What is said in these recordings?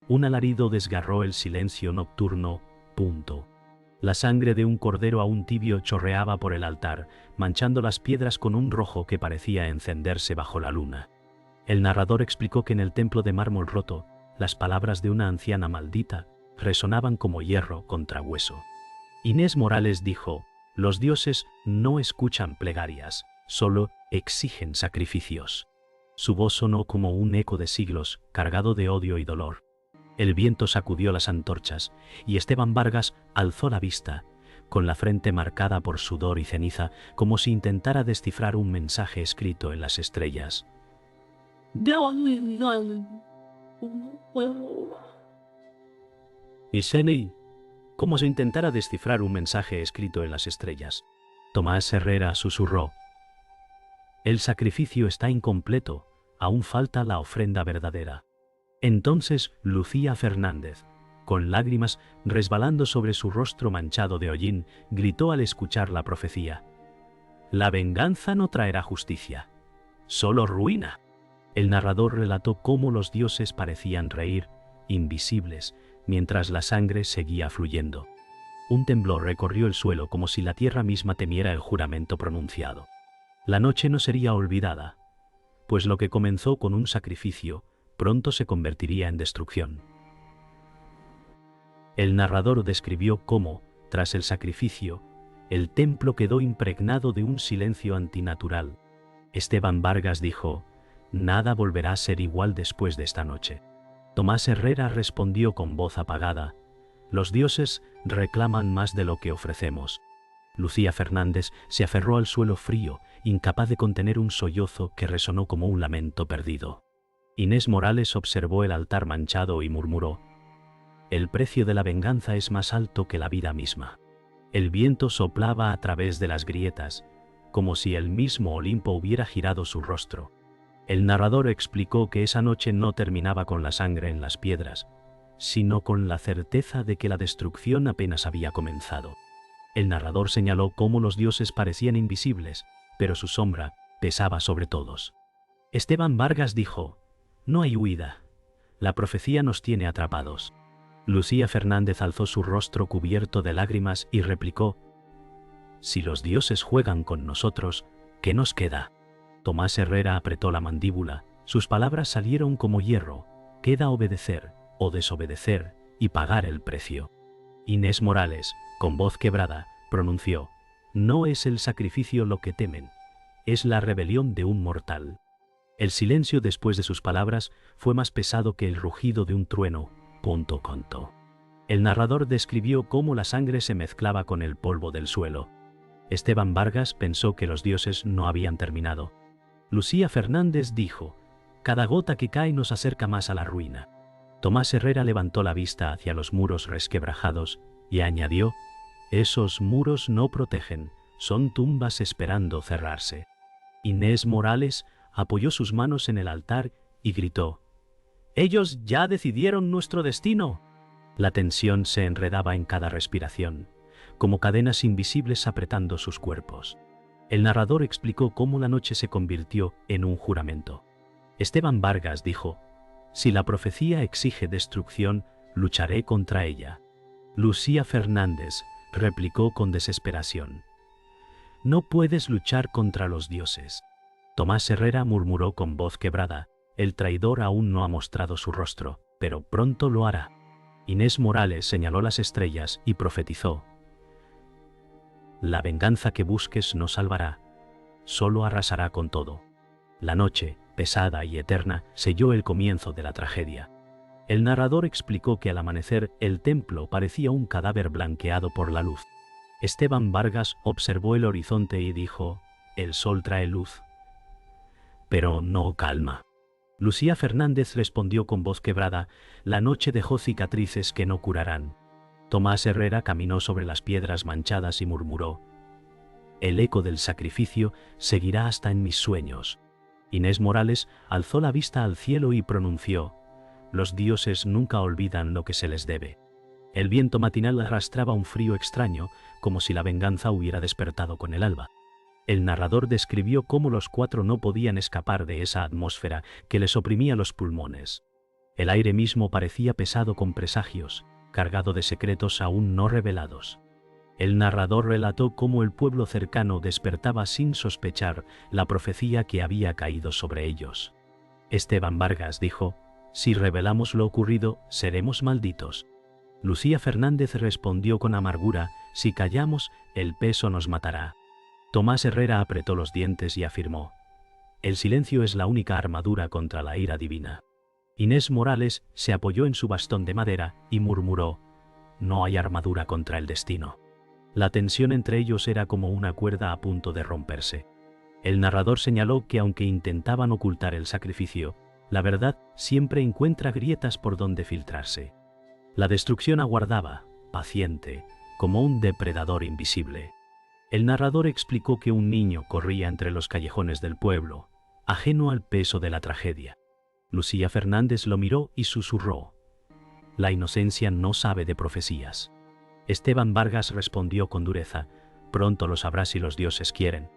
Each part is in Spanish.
Un alarido desgarró el silencio nocturno. La sangre de un cordero aún tibio chorreaba por el altar, manchando las piedras con un rojo que parecía encenderse bajo la luna. El narrador explicó que en el templo de mármol roto, las palabras de una anciana maldita resonaban como hierro contra hueso. Inés Morales dijo: los dioses no escuchan plegarias, solo exigen sacrificios. Su voz sonó como un eco de siglos, cargado de odio y dolor. El viento sacudió las antorchas, y Esteban Vargas alzó la vista, con la frente marcada por sudor y ceniza, como si intentara descifrar un mensaje escrito en las estrellas. Iseni, como si intentara descifrar un mensaje escrito en las estrellas. Tomás Herrera susurró: el sacrificio está incompleto, aún falta la ofrenda verdadera. Entonces Lucía Fernández, con lágrimas resbalando sobre su rostro manchado de hollín, gritó al escuchar la profecía: la venganza no traerá justicia, solo ruina. El narrador relató cómo los dioses parecían reír, invisibles, mientras la sangre seguía fluyendo. Un temblor recorrió el suelo como si la tierra misma temiera el juramento pronunciado. La noche no sería olvidada, pues lo que comenzó con un sacrificio, pronto se convertiría en destrucción. El narrador describió cómo, tras el sacrificio, el templo quedó impregnado de un silencio antinatural. Esteban Vargas dijo: nada volverá a ser igual después de esta noche. Tomás Herrera respondió con voz apagada: los dioses reclaman más de lo que ofrecemos. Lucía Fernández se aferró al suelo frío, incapaz de contener un sollozo que resonó como un lamento perdido. Inés Morales observó el altar manchado y murmuró: el precio de la venganza es más alto que la vida misma. El viento soplaba a través de las grietas, como si el mismo Olimpo hubiera girado su rostro. El narrador explicó que esa noche no terminaba con la sangre en las piedras, sino con la certeza de que la destrucción apenas había comenzado. El narrador señaló cómo los dioses parecían invisibles, pero su sombra pesaba sobre todos. Esteban Vargas dijo: no hay huida. La profecía nos tiene atrapados. Lucía Fernández alzó su rostro cubierto de lágrimas y replicó: si los dioses juegan con nosotros, ¿qué nos queda? Tomás Herrera apretó la mandíbula, sus palabras salieron como hierro: queda obedecer o desobedecer y pagar el precio. Inés Morales, con voz quebrada, pronunció: no es el sacrificio lo que temen, es la rebelión de un mortal. El silencio después de sus palabras fue más pesado que el rugido de un trueno. El narrador describió cómo la sangre se mezclaba con el polvo del suelo. Esteban Vargas pensó que los dioses no habían terminado. Lucía Fernández dijo: cada gota que cae nos acerca más a la ruina. Tomás Herrera levantó la vista hacia los muros resquebrajados y añadió: esos muros no protegen, son tumbas esperando cerrarse. Inés Morales apoyó sus manos en el altar y gritó: ellos ya decidieron nuestro destino. La tensión se enredaba en cada respiración, como cadenas invisibles apretando sus cuerpos. El narrador explicó cómo la noche se convirtió en un juramento. Esteban Vargas dijo: si la profecía exige destrucción, lucharé contra ella. Lucía Fernández replicó con desesperación: no puedes luchar contra los dioses. Tomás Herrera murmuró con voz quebrada: el traidor aún no ha mostrado su rostro, pero pronto lo hará. Inés Morales señaló las estrellas y profetizó: la venganza que busques no salvará, solo arrasará con todo. La noche, pesada y eterna, selló el comienzo de la tragedia. El narrador explicó que al amanecer el templo parecía un cadáver blanqueado por la luz. Esteban Vargas observó el horizonte y dijo: el sol trae luz, pero no calma. Lucía Fernández respondió con voz quebrada: la noche dejó cicatrices que no curarán. Tomás Herrera caminó sobre las piedras manchadas y murmuró: el eco del sacrificio seguirá hasta en mis sueños. Inés Morales alzó la vista al cielo y pronunció: los dioses nunca olvidan lo que se les debe. El viento matinal arrastraba un frío extraño, como si la venganza hubiera despertado con el alba. El narrador describió cómo los cuatro no podían escapar de esa atmósfera que les oprimía los pulmones. El aire mismo parecía pesado con presagios, cargado de secretos aún no revelados. El narrador relató cómo el pueblo cercano despertaba sin sospechar la profecía que había caído sobre ellos. Esteban Vargas dijo: «Si revelamos lo ocurrido, seremos malditos». Lucía Fernández respondió con amargura: «Si callamos, el peso nos matará». Tomás Herrera apretó los dientes y afirmó: «El silencio es la única armadura contra la ira divina». Inés Morales se apoyó en su bastón de madera y murmuró: «No hay armadura contra el destino». La tensión entre ellos era como una cuerda a punto de romperse. El narrador señaló que aunque intentaban ocultar el sacrificio, la verdad siempre encuentra grietas por donde filtrarse. La destrucción aguardaba, paciente, como un depredador invisible. El narrador explicó que un niño corría entre los callejones del pueblo, ajeno al peso de la tragedia. Lucía Fernández lo miró y susurró: «La inocencia no sabe de profecías». Esteban Vargas respondió con dureza: «Pronto lo sabrás si los dioses quieren».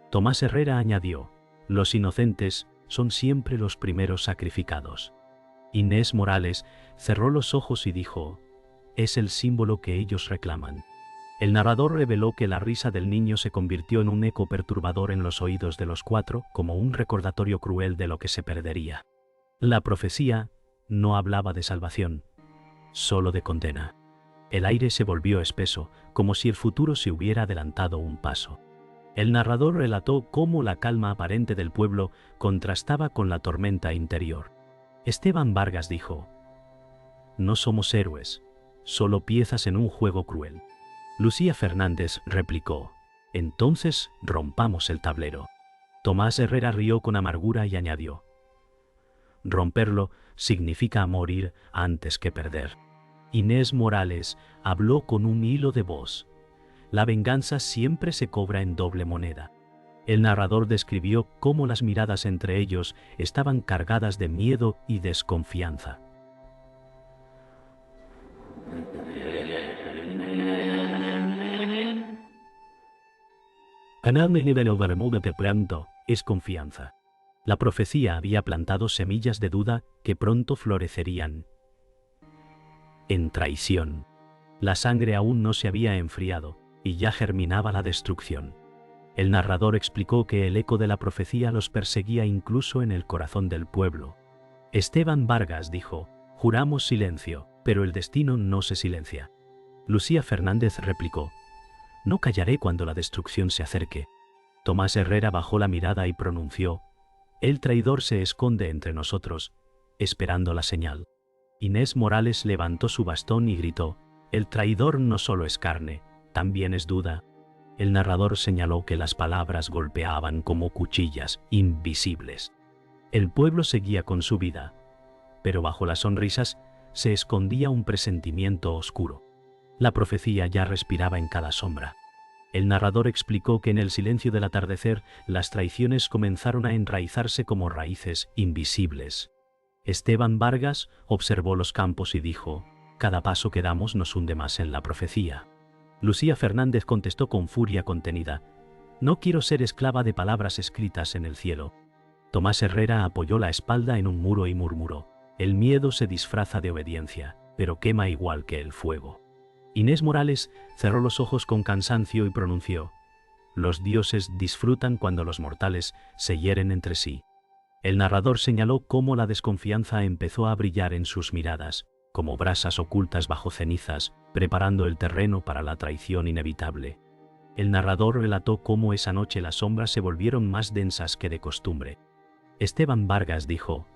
Tomás Herrera añadió: «Los inocentes son siempre los primeros sacrificados». Inés Morales cerró los ojos y dijo: «Es el símbolo que ellos reclaman». El narrador reveló que la risa del niño se convirtió en un eco perturbador en los oídos de los cuatro, como un recordatorio cruel de lo que se perdería. La profecía no hablaba de salvación, solo de condena. El aire se volvió espeso, como si el futuro se hubiera adelantado un paso. El narrador relató cómo la calma aparente del pueblo contrastaba con la tormenta interior. Esteban Vargas dijo: «No somos héroes, solo piezas en un juego cruel». Lucía Fernández replicó: «Entonces rompamos el tablero». Tomás Herrera rió con amargura y añadió: «Romperlo significa morir antes que perder». Inés Morales habló con un hilo de voz: «La venganza siempre se cobra en doble moneda». El narrador describió cómo las miradas entre ellos estaban cargadas de miedo y desconfianza. Es confianza. La profecía había plantado semillas de duda que pronto florecerían en traición. La sangre aún no se había enfriado y ya germinaba la destrucción. El narrador explicó que el eco de la profecía los perseguía incluso en el corazón del pueblo. Esteban Vargas dijo: «Juramos silencio, pero el destino no se silencia». Lucía Fernández replicó: «No callaré cuando la destrucción se acerque». Tomás Herrera bajó la mirada y pronunció: «El traidor se esconde entre nosotros, esperando la señal». Inés Morales levantó su bastón y gritó: «El traidor no solo es carne, también es duda». El narrador señaló que las palabras golpeaban como cuchillas invisibles. El pueblo seguía con su vida, pero bajo las sonrisas se escondía un presentimiento oscuro. La profecía ya respiraba en cada sombra. El narrador explicó que en el silencio del atardecer las traiciones comenzaron a enraizarse como raíces invisibles. Esteban Vargas observó los campos y dijo: «Cada paso que damos nos hunde más en la profecía». Lucía Fernández contestó con furia contenida: «No quiero ser esclava de palabras escritas en el cielo». Tomás Herrera apoyó la espalda en un muro y murmuró: «El miedo se disfraza de obediencia, pero quema igual que el fuego». Inés Morales cerró los ojos con cansancio y pronunció: «Los dioses disfrutan cuando los mortales se hieren entre sí». El narrador señaló cómo la desconfianza empezó a brillar en sus miradas, como brasas ocultas bajo cenizas, preparando el terreno para la traición inevitable. El narrador relató cómo esa noche las sombras se volvieron más densas que de costumbre. Esteban Vargas dijo: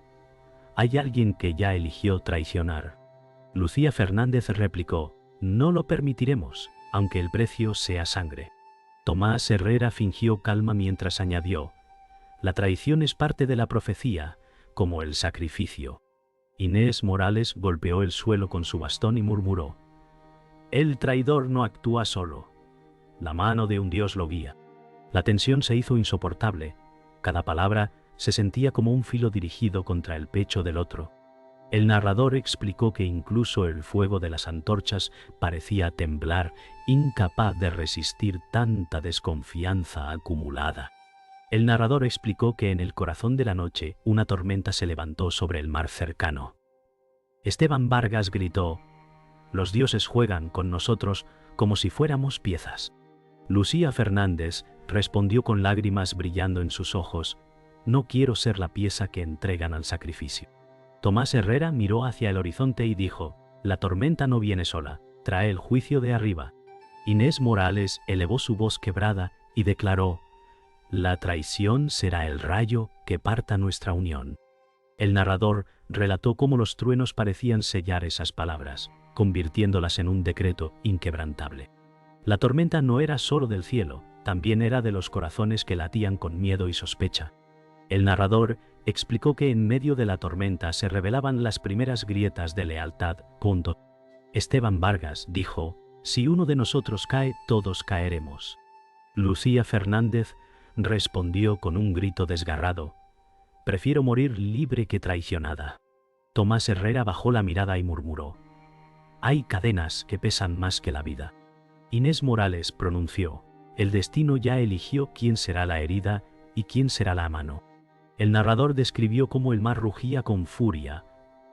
«Hay alguien que ya eligió traicionar». Lucía Fernández replicó: «No lo permitiremos, aunque el precio sea sangre». Tomás Herrera fingió calma mientras añadió: «La traición es parte de la profecía, como el sacrificio». Inés Morales golpeó el suelo con su bastón y murmuró: «El traidor no actúa solo. La mano de un dios lo guía». La tensión se hizo insoportable. Cada palabra se sentía como un filo dirigido contra el pecho del otro. El narrador explicó que incluso el fuego de las antorchas parecía temblar, incapaz de resistir tanta desconfianza acumulada. El narrador explicó que en el corazón de la noche una tormenta se levantó sobre el mar cercano. Esteban Vargas gritó: «Los dioses juegan con nosotros como si fuéramos piezas». Lucía Fernández respondió con lágrimas brillando en sus ojos: «No quiero ser la pieza que entregan al sacrificio». Tomás Herrera miró hacia el horizonte y dijo: «La tormenta no viene sola, trae el juicio de arriba». Inés Morales elevó su voz quebrada y declaró: «La traición será el rayo que parta nuestra unión». El narrador relató cómo los truenos parecían sellar esas palabras, convirtiéndolas en un decreto inquebrantable. La tormenta no era solo del cielo, también era de los corazones que latían con miedo y sospecha. El narrador explicó que en medio de la tormenta se revelaban las primeras grietas de lealtad. Esteban Vargas dijo: «Si uno de nosotros cae, todos caeremos». Lucía Fernández respondió con un grito desgarrado: «Prefiero morir libre que traicionada». Tomás Herrera bajó la mirada y murmuró: «Hay cadenas que pesan más que la vida». Inés Morales pronunció: «El destino ya eligió quién será la herida y quién será la mano». El narrador describió cómo el mar rugía con furia,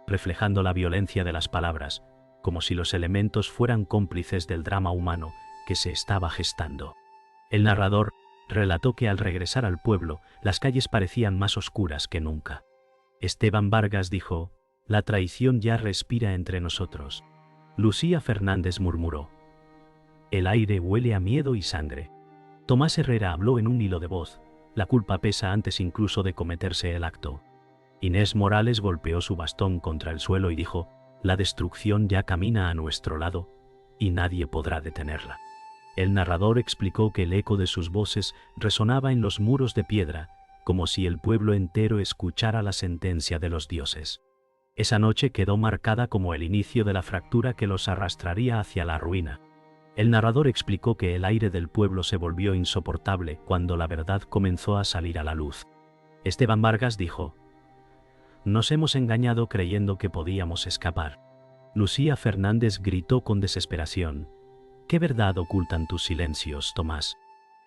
reflejando la violencia de las palabras, como si los elementos fueran cómplices del drama humano que se estaba gestando. El narrador relató que al regresar al pueblo, las calles parecían más oscuras que nunca. Esteban Vargas dijo: «La traición ya respira entre nosotros». Lucía Fernández murmuró: «El aire huele a miedo y sangre». Tomás Herrera habló en un hilo de voz: «La culpa pesa antes incluso de cometerse el acto». Inés Morales golpeó su bastón contra el suelo y dijo: «La destrucción ya camina a nuestro lado y nadie podrá detenerla». El narrador explicó que el eco de sus voces resonaba en los muros de piedra, como si el pueblo entero escuchara la sentencia de los dioses. Esa noche quedó marcada como el inicio de la fractura que los arrastraría hacia la ruina. El narrador explicó que el aire del pueblo se volvió insoportable cuando la verdad comenzó a salir a la luz. Esteban Vargas dijo: «Nos hemos engañado creyendo que podíamos escapar». Lucía Fernández gritó con desesperación: «¿Qué verdad ocultan tus silencios, Tomás?».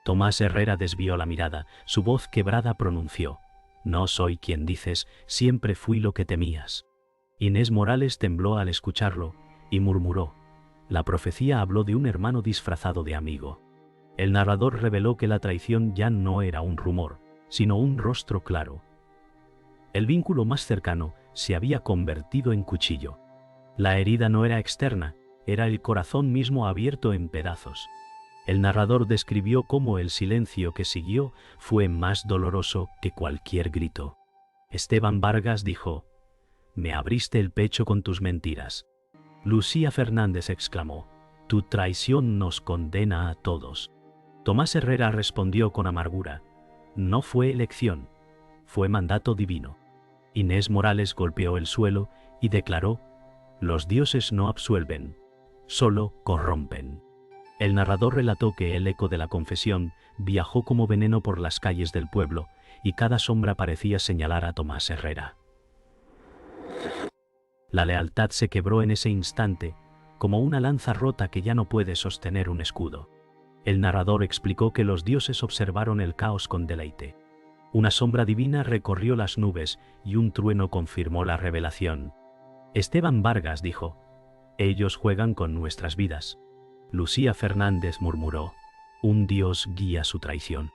Tomás Herrera desvió la mirada, su voz quebrada pronunció: «No soy quien dices, siempre fui lo que temías». Inés Morales tembló al escucharlo y murmuró: «La profecía habló de un hermano disfrazado de amigo». El narrador reveló que la traición ya no era un rumor, sino un rostro claro. El vínculo más cercano se había convertido en cuchillo. La herida no era externa, era el corazón mismo abierto en pedazos. El narrador describió cómo el silencio que siguió fue más doloroso que cualquier grito. Esteban Vargas dijo: «Me abriste el pecho con tus mentiras». Lucía Fernández exclamó: «Tu traición nos condena a todos». Tomás Herrera respondió con amargura: «No fue elección, fue mandato divino». Inés Morales golpeó el suelo y declaró: «Los dioses no absuelven, solo corrompen». El narrador relató que el eco de la confesión viajó como veneno por las calles del pueblo y cada sombra parecía señalar a Tomás Herrera. La lealtad se quebró en ese instante, como una lanza rota que ya no puede sostener un escudo. El narrador explicó que los dioses observaron el caos con deleite. Una sombra divina recorrió las nubes y un trueno confirmó la revelación. Esteban Vargas dijo: «Ellos juegan con nuestras vidas». Lucía Fernández murmuró: «Un dios guía su traición».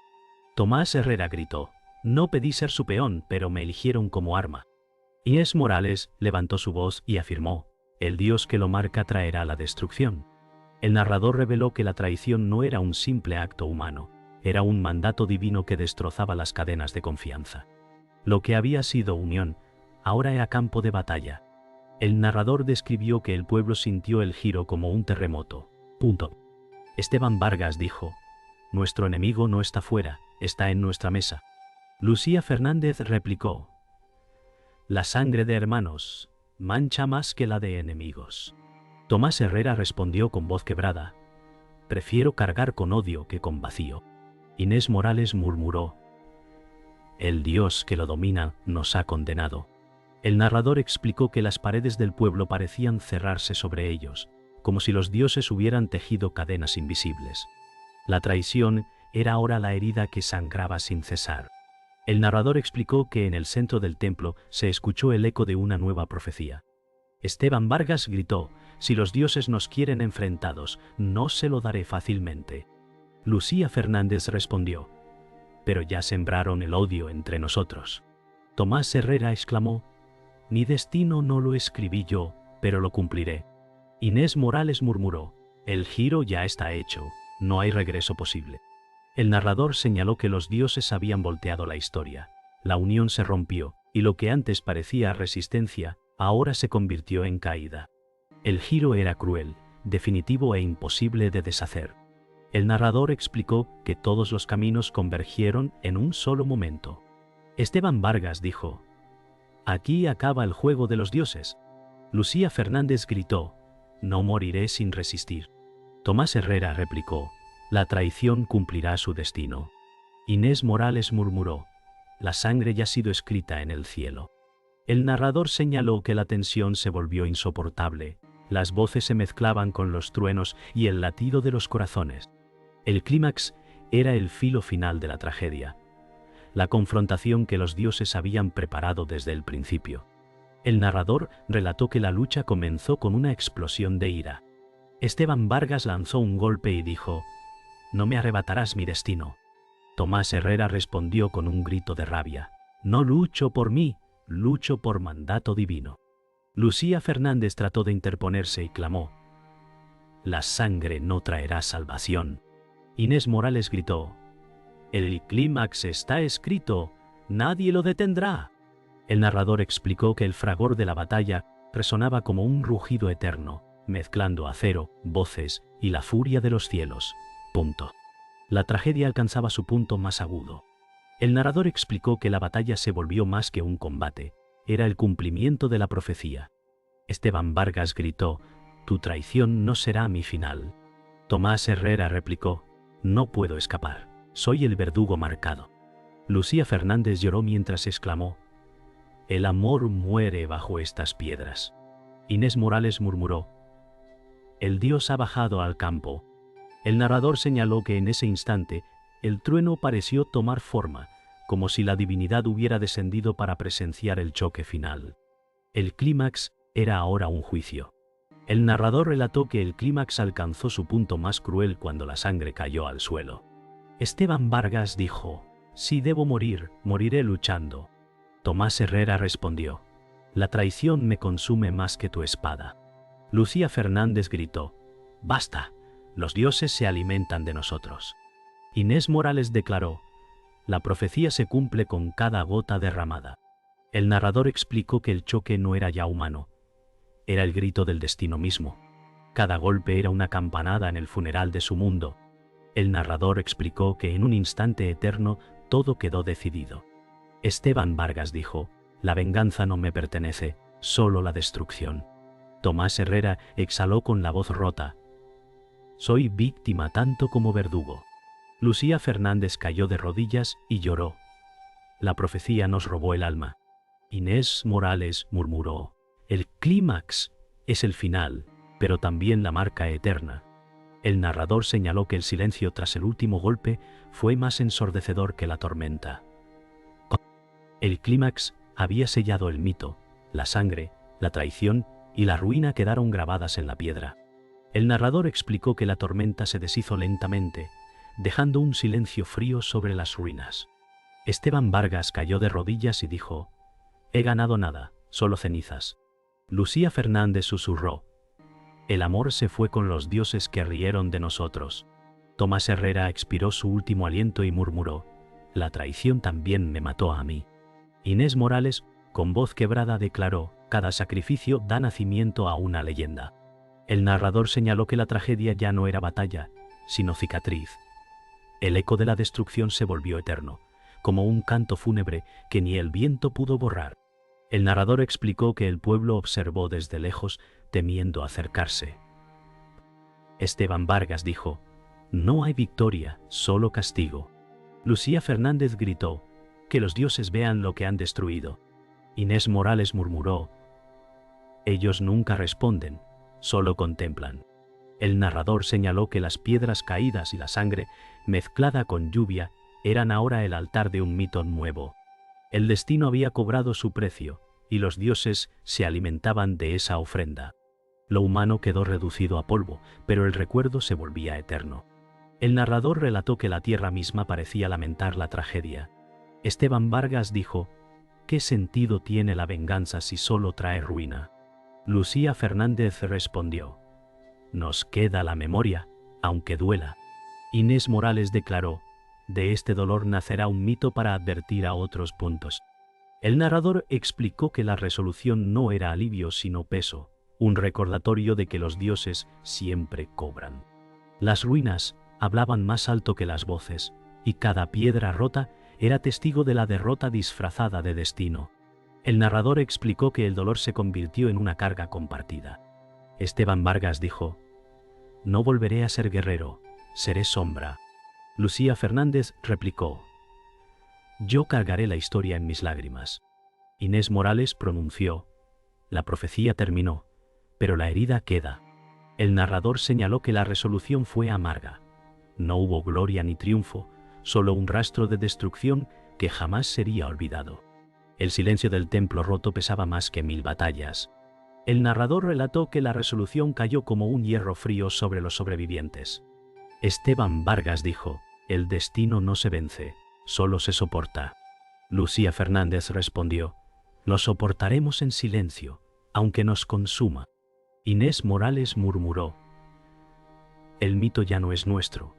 Tomás Herrera gritó: «No pedí ser su peón, pero me eligieron como arma». Inés Morales levantó su voz y afirmó: «El dios que lo marca traerá la destrucción». El narrador reveló que la traición no era un simple acto humano, era un mandato divino que destrozaba las cadenas de confianza. Lo que había sido unión, ahora era campo de batalla. El narrador describió que el pueblo sintió el giro como un terremoto. Esteban Vargas dijo: «Nuestro enemigo no está fuera, está en nuestra mesa». Lucía Fernández replicó: «La sangre de hermanos mancha más que la de enemigos». Tomás Herrera respondió con voz quebrada: «Prefiero cargar con odio que con vacío». Inés Morales murmuró: «El Dios que lo domina nos ha condenado». El narrador explicó que las paredes del pueblo parecían cerrarse sobre ellos, como si los dioses hubieran tejido cadenas invisibles. La traición era ahora la herida que sangraba sin cesar. El narrador explicó que en el centro del templo se escuchó el eco de una nueva profecía. Esteban Vargas gritó: si los dioses nos quieren enfrentados, no se lo daré fácilmente. Lucía Fernández respondió: pero ya sembraron el odio entre nosotros. Tomás Herrera exclamó: mi destino no lo escribí yo, pero lo cumpliré. Inés Morales murmuró: el giro ya está hecho, no hay regreso posible. El narrador señaló que los dioses habían volteado la historia. La unión se rompió, y lo que antes parecía resistencia, ahora se convirtió en caída. El giro era cruel, definitivo e imposible de deshacer. El narrador explicó que todos los caminos convergieron en un solo momento. Esteban Vargas dijo: aquí acaba el juego de los dioses. Lucía Fernández gritó: no moriré sin resistir. Tomás Herrera replicó: la traición cumplirá su destino. Inés Morales murmuró: la sangre ya ha sido escrita en el cielo. El narrador señaló que la tensión se volvió insoportable, las voces se mezclaban con los truenos y el latido de los corazones. El clímax era el filo final de la tragedia, la confrontación que los dioses habían preparado desde el principio. El narrador relató que la lucha comenzó con una explosión de ira. Esteban Vargas lanzó un golpe y dijo: no me arrebatarás mi destino. Tomás Herrera respondió con un grito de rabia: no lucho por mí, lucho por mandato divino. Lucía Fernández trató de interponerse y clamó: la sangre no traerá salvación. Inés Morales gritó: el clímax está escrito, nadie lo detendrá. El narrador explicó que el fragor de la batalla resonaba como un rugido eterno, mezclando acero, voces y la furia de los cielos. Punto. La tragedia alcanzaba su punto más agudo. El narrador explicó que la batalla se volvió más que un combate, era el cumplimiento de la profecía. Esteban Vargas gritó: tu traición no será mi final. Tomás Herrera replicó: no puedo escapar, soy el verdugo marcado. Lucía Fernández lloró mientras exclamó: el amor muere bajo estas piedras. Inés Morales murmuró: el dios ha bajado al campo. El narrador señaló que en ese instante el trueno pareció tomar forma, como si la divinidad hubiera descendido para presenciar el choque final. El clímax era ahora un juicio. El narrador relató que el clímax alcanzó su punto más cruel cuando la sangre cayó al suelo. Esteban Vargas dijo: si debo morir, moriré luchando. Tomás Herrera respondió: la traición me consume más que tu espada. Lucía Fernández gritó: basta, los dioses se alimentan de nosotros. Inés Morales declaró: la profecía se cumple con cada gota derramada. El narrador explicó que el choque no era ya humano, era el grito del destino mismo. Cada golpe era una campanada en el funeral de su mundo. El narrador explicó que en un instante eterno todo quedó decidido. Esteban Vargas dijo: la venganza no me pertenece, solo la destrucción. Tomás Herrera exhaló con la voz rota: soy víctima tanto como verdugo. Lucía Fernández cayó de rodillas y lloró: la profecía nos robó el alma. Inés Morales murmuró: el clímax es el final, pero también la marca eterna. El narrador señaló que el silencio tras el último golpe fue más ensordecedor que la tormenta. El clímax había sellado el mito, la sangre, la traición y la ruina quedaron grabadas en la piedra. El narrador explicó que la tormenta se deshizo lentamente, dejando un silencio frío sobre las ruinas. Esteban Vargas cayó de rodillas y dijo: he ganado nada, solo cenizas. Lucía Fernández susurró: el amor se fue con los dioses que rieron de nosotros. Tomás Herrera expiró su último aliento y murmuró: la traición también me mató a mí. Inés Morales, con voz quebrada, declaró: cada sacrificio da nacimiento a una leyenda. El narrador señaló que la tragedia ya no era batalla, sino cicatriz. El eco de la destrucción se volvió eterno, como un canto fúnebre que ni el viento pudo borrar. El narrador explicó que el pueblo observó desde lejos, temiendo acercarse. Esteban Vargas dijo: no hay victoria, solo castigo. Lucía Fernández gritó: que los dioses vean lo que han destruido. Inés Morales murmuró: ellos nunca responden, solo contemplan. El narrador señaló que las piedras caídas y la sangre, mezclada con lluvia, eran ahora el altar de un mito nuevo. El destino había cobrado su precio, y los dioses se alimentaban de esa ofrenda. Lo humano quedó reducido a polvo, pero el recuerdo se volvía eterno. El narrador relató que la tierra misma parecía lamentar la tragedia. Esteban Vargas dijo: ¿qué sentido tiene la venganza si solo trae ruina? Lucía Fernández respondió: nos queda la memoria, aunque duela. Inés Morales declaró: de este dolor nacerá un mito para advertir a otros puntos. El narrador explicó que la resolución no era alivio sino peso, un recordatorio de que los dioses siempre cobran. Las ruinas hablaban más alto que las voces, y cada piedra rota era testigo de la derrota disfrazada de destino. El narrador explicó que el dolor se convirtió en una carga compartida. Esteban Vargas dijo: no volveré a ser guerrero, seré sombra. Lucía Fernández replicó: yo cargaré la historia en mis lágrimas. Inés Morales pronunció: la profecía terminó, pero la herida queda. El narrador señaló que la resolución fue amarga. No hubo gloria ni triunfo, solo un rastro de destrucción que jamás sería olvidado. El silencio del templo roto pesaba más que 1000 batallas. El narrador relató que la resolución cayó como un hierro frío sobre los sobrevivientes. Esteban Vargas dijo: el destino no se vence, solo se soporta. Lucía Fernández respondió: lo soportaremos en silencio, aunque nos consuma. Inés Morales murmuró: el mito ya no es nuestro,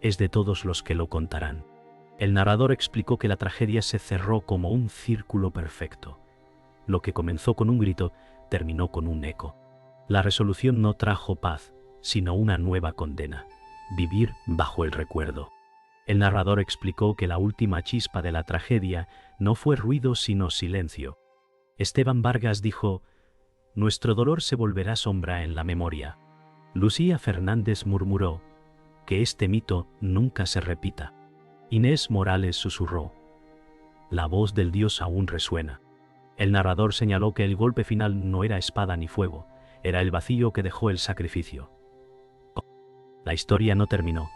es de todos los que lo contarán. El narrador explicó que la tragedia se cerró como un círculo perfecto. Lo que comenzó con un grito terminó con un eco. La resolución no trajo paz, sino una nueva condena: vivir bajo el recuerdo. El narrador explicó que la última chispa de la tragedia no fue ruido sino silencio. Esteban Vargas dijo: nuestro dolor se volverá sombra en la memoria. Lucía Fernández murmuró: que este mito nunca se repita. Inés Morales susurró: la voz del dios aún resuena. El narrador señaló que el golpe final no era espada ni fuego, era el vacío que dejó el sacrificio. La historia no terminó.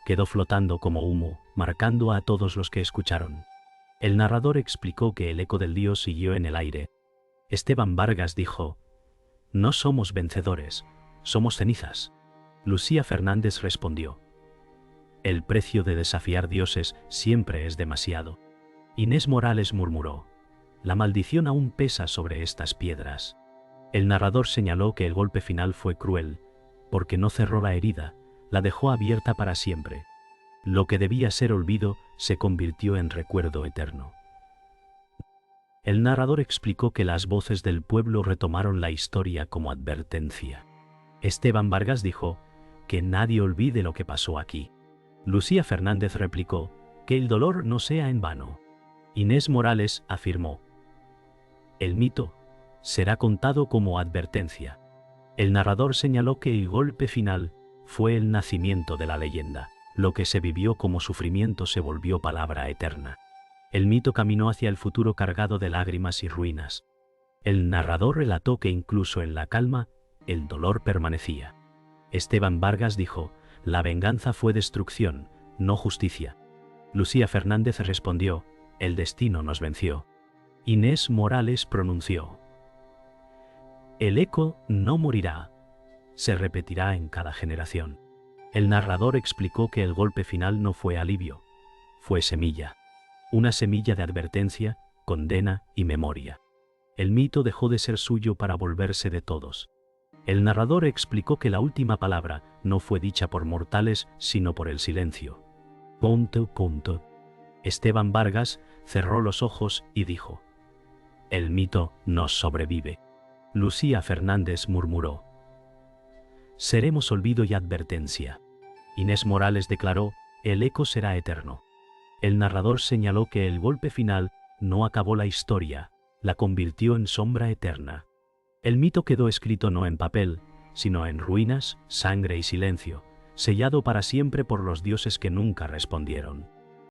Quedó flotando como humo, marcando a todos los que escucharon. El narrador explicó que el eco del dios siguió en el aire. Esteban Vargas dijo: no somos vencedores, somos cenizas. Lucía Fernández respondió: el precio de desafiar dioses siempre es demasiado. Inés Morales murmuró: la maldición aún pesa sobre estas piedras. El narrador señaló que el golpe final fue cruel, porque no cerró la herida, la dejó abierta para siempre. Lo que debía ser olvido se convirtió en recuerdo eterno. El narrador explicó que las voces del pueblo retomaron la historia como advertencia. Esteban Vargas dijo: que nadie olvide lo que pasó aquí. Lucía Fernández replicó: que el dolor no sea en vano. Inés Morales afirmó: el mito será contado como advertencia. El narrador señaló que el golpe final fue el nacimiento de la leyenda. Lo que se vivió como sufrimiento se volvió palabra eterna. El mito caminó hacia el futuro cargado de lágrimas y ruinas. El narrador relató que incluso en la calma, el dolor permanecía. Esteban Vargas dijo: la venganza fue destrucción, no justicia. Lucía Fernández respondió: el destino nos venció. Inés Morales pronunció: el eco no morirá, se repetirá en cada generación. El narrador explicó que el golpe final no fue alivio, fue semilla. Una semilla de advertencia, condena y memoria. El mito dejó de ser suyo para volverse de todos. El narrador explicó que la última palabra no fue dicha por mortales, sino por el silencio. Esteban Vargas cerró los ojos y dijo: el mito nos sobrevive. Lucía Fernández murmuró: seremos olvido y advertencia. Inés Morales declaró: el eco será eterno. El narrador señaló que el golpe final no acabó la historia, la convirtió en sombra eterna. El mito quedó escrito no en papel, sino en ruinas, sangre y silencio, sellado para siempre por los dioses que nunca respondieron.